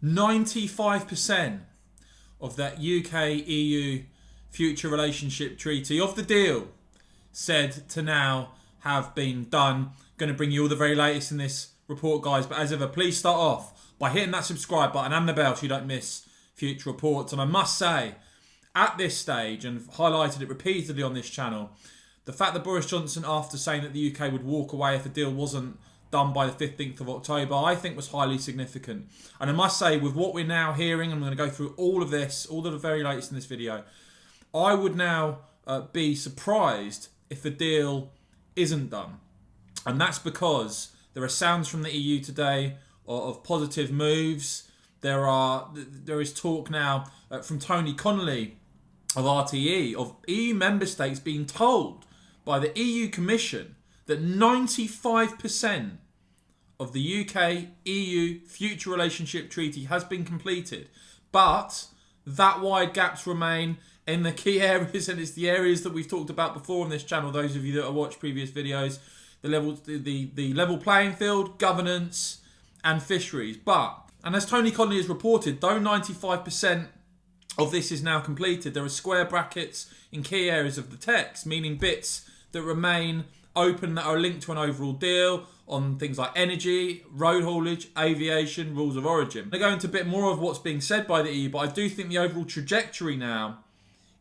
95% of that UK-EU future relationship treaty of the deal said to now have been done. Going to bring you all the very latest in this report, guys. But as ever, please start off by hitting that subscribe button and the bell so you don't miss future reports. And I must say, at this stage, and I've highlighted it repeatedly on this channel, the fact that Boris Johnson, after saying that the UK would walk away if the deal wasn't done by the 15th of October, I think was highly significant. And I must say, with what we're now hearing, I'm going to go through all of this, all of the very latest in this video, I would now be surprised if the deal isn't done. And that's because there are sounds from the EU today of positive moves. There is talk now from Tony Connolly of RTE, of EU member states being told by the EU Commission that 95% of the UK-EU future relationship treaty has been completed. But that wide gaps remain in the key areas, and it's the areas that we've talked about before on this channel, those of you that have watched previous videos, the level playing field, governance, and fisheries. And as Tony Connolly has reported, though 95% of this is now completed, there are square brackets in key areas of the text, meaning bits that remain open that are linked to an overall deal on things like energy, road haulage, aviation, rules of origin. I'm going to go into a bit more of what's being said by the EU, but I do think the overall trajectory now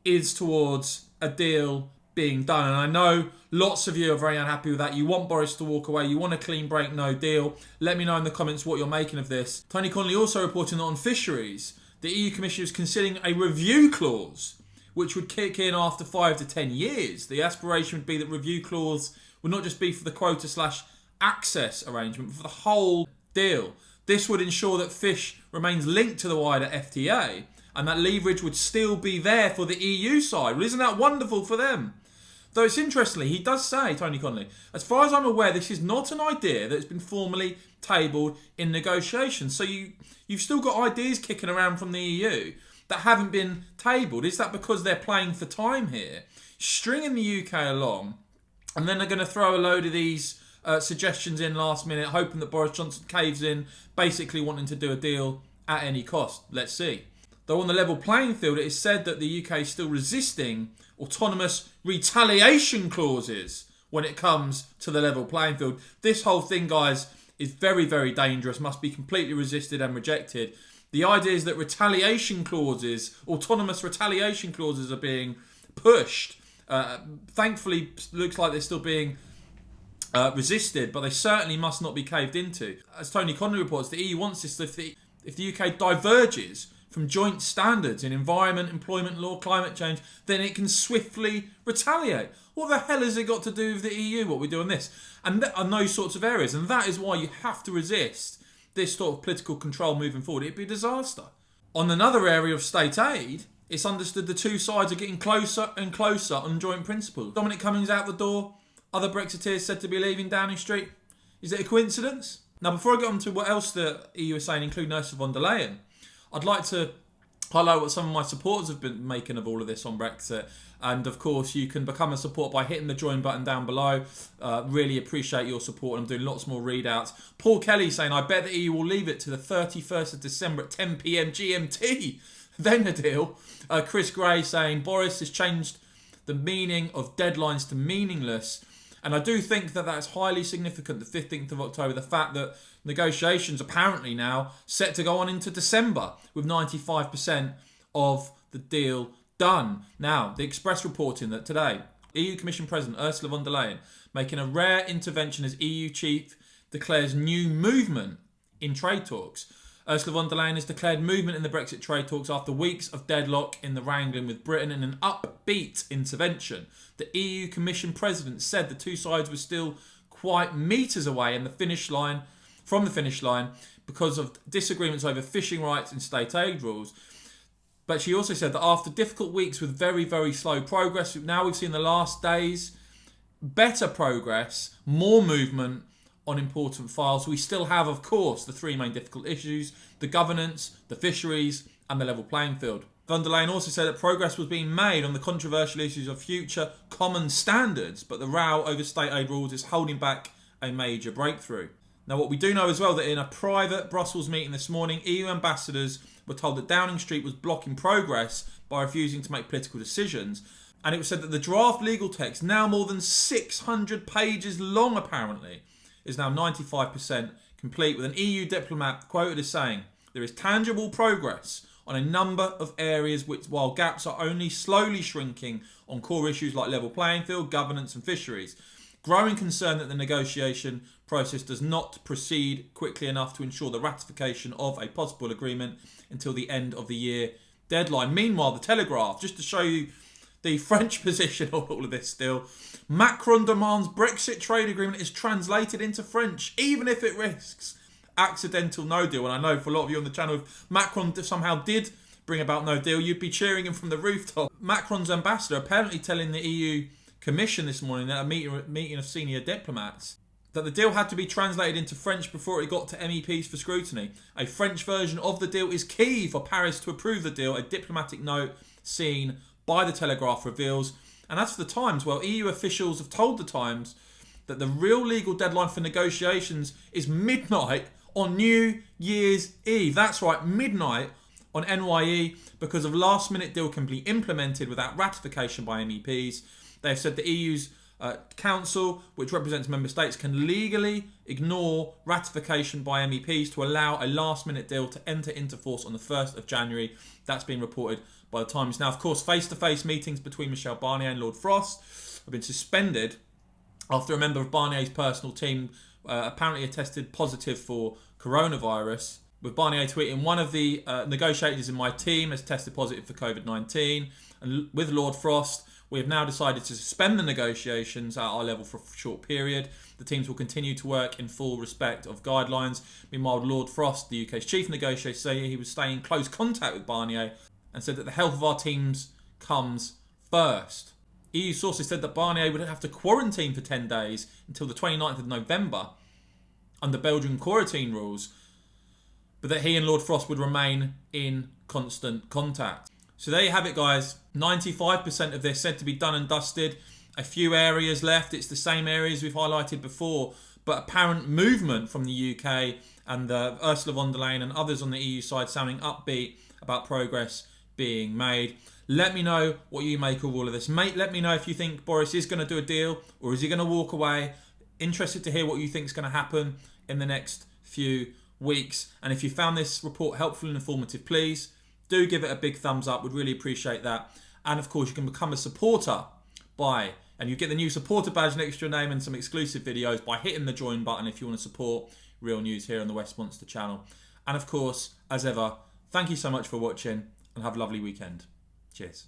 is towards a deal being done. And I know lots of you are very unhappy with that. You want Boris to walk away. You want a clean break, no deal. Let me know in the comments what you're making of this. Tony Connolly also reporting that on fisheries, the EU Commission is considering a review clause which would kick in after 5 to 10 years. The aspiration would be that review clause would not just be for the quota/access arrangement, but for the whole deal. This would ensure that fish remains linked to the wider FTA and that leverage would still be there for the EU side. Well, isn't that wonderful for them? Though it's interestingly, he does say, Tony Connolly, as far as I'm aware, this is not an idea that's been formally tabled in negotiations. So you've still got ideas kicking around from the EU that haven't been tabled. Is that because they're playing for time here, stringing the UK along, and then they're going to throw a load of these suggestions in last minute, hoping that Boris Johnson caves in, basically wanting to do a deal at any cost? Let's see. Though on the level playing field, it is said that the UK is still resisting autonomous retaliation clauses when it comes to the level playing field. This whole thing, guys, is very, very dangerous, must be completely resisted and rejected. The idea is that retaliation clauses, autonomous retaliation clauses are being pushed. Thankfully, looks like they're still being resisted, but they certainly must not be caved into. As Tony Connolly reports, the EU wants this if the UK diverges from joint standards in environment, employment law, climate change, then it can swiftly retaliate. What the hell has it got to do with the EU, what we do on this? And those sorts of areas. And that is why you have to resist this sort of political control moving forward. It'd be a disaster. On another area of state aid, it's understood the two sides are getting closer and closer on joint principles. Dominic Cummings out the door, other Brexiteers said to be leaving Downing Street. Is it a coincidence? Now, before I get on to what else the EU is saying, including Ursula von der Leyen, I'd like to highlight what some of my supporters have been making of all of this on Brexit. And of course, you can become a supporter by hitting the join button down below. Really appreciate your support. I'm doing lots more readouts. Paul Kelly saying, I bet the EU will leave it to the 31st of December at 10 p.m. GMT. Then the deal. Chris Gray saying, Boris has changed the meaning of deadlines to meaningless. And I do think that that's highly significant, the 15th of October, the fact that negotiations apparently now set to go on into December with 95% of the deal done. Now, the Express reporting that today, EU Commission President Ursula von der Leyen making a rare intervention as EU chief declares new movement in trade talks. Ursula von der Leyen has declared movement in the Brexit trade talks after weeks of deadlock in the wrangling with Britain in an upbeat intervention. The EU Commission President said the two sides were still quite metres away from the finish line because of disagreements over fishing rights and state aid rules. But she also said that after difficult weeks with very, very slow progress, now we've seen the last days, better progress, more movement on important files. We still have, of course, the three main difficult issues: the governance, the fisheries, and the level playing field. Von der Leyen also said that progress was being made on the controversial issues of future common standards, but the row over state aid rules is holding back a major breakthrough. Now, what we do know as well, that in a private Brussels meeting this morning, EU ambassadors were told that Downing Street was blocking progress by refusing to make political decisions. And it was said that the draft legal text, now more than 600 pages long apparently, is now 95% complete, with an EU diplomat quoted as saying, "There is tangible progress on a number of areas which, while gaps are only slowly shrinking on core issues like level playing field, governance and fisheries. Growing concern that the negotiation process does not proceed quickly enough to ensure the ratification of a possible agreement until the end of the year deadline." Meanwhile, the Telegraph, just to show you the French position on all of this still, Macron demands Brexit trade agreement is translated into French, even if it risks accidental no deal. And I know for a lot of you on the channel, if Macron somehow did bring about no deal, you'd be cheering him from the rooftop. Macron's ambassador apparently telling the EU Commission this morning at a meeting of senior diplomats that the deal had to be translated into French before it got to MEPs for scrutiny. A French version of the deal is key for Paris to approve the deal, a diplomatic note seen by the Telegraph reveals. And as for the Times, well, EU officials have told the Times that the real legal deadline for negotiations is midnight on New Year's Eve. That's right, midnight on NYE, because of last-minute deal can be implemented without ratification by MEPs. They've said the EU's Council, which represents member states, can legally ignore ratification by MEPs to allow a last-minute deal to enter into force on the 1st of January. That's been reported by the Times. Now, of course, face-to-face meetings between Michel Barnier and Lord Frost have been suspended after a member of Barnier's personal team apparently attested positive for coronavirus, with Barnier tweeting, "One of the negotiators in my team has tested positive for COVID-19. And with Lord Frost, we have now decided to suspend the negotiations at our level for a short period. The teams will continue to work in full respect of guidelines." Meanwhile, Lord Frost, the UK's chief negotiator, said he was staying in close contact with Barnier and said that the health of our teams comes first. EU sources said that Barnier would have to quarantine for 10 days until the 29th of November under Belgian quarantine rules, but that he and Lord Frost would remain in constant contact. So there you have it, guys. 95% of this said to be done and dusted. A few areas left. It's the same areas we've highlighted before, but apparent movement from the UK and Ursula von der Leyen and others on the EU side sounding upbeat about progress being made. Let me know what you make of all of this. Mate, let me know if you think Boris is going to do a deal or is he going to walk away. Interested to hear what you think is going to happen in the next few weeks. And if you found this report helpful and informative, please do give it a big thumbs up. Would really appreciate that. And of course, you can become a supporter and you get the new supporter badge next to your name and some exclusive videos by hitting the join button if you want to support real news here on the West Monster channel. And of course, as ever, thank you so much for watching and have a lovely weekend. Cheers.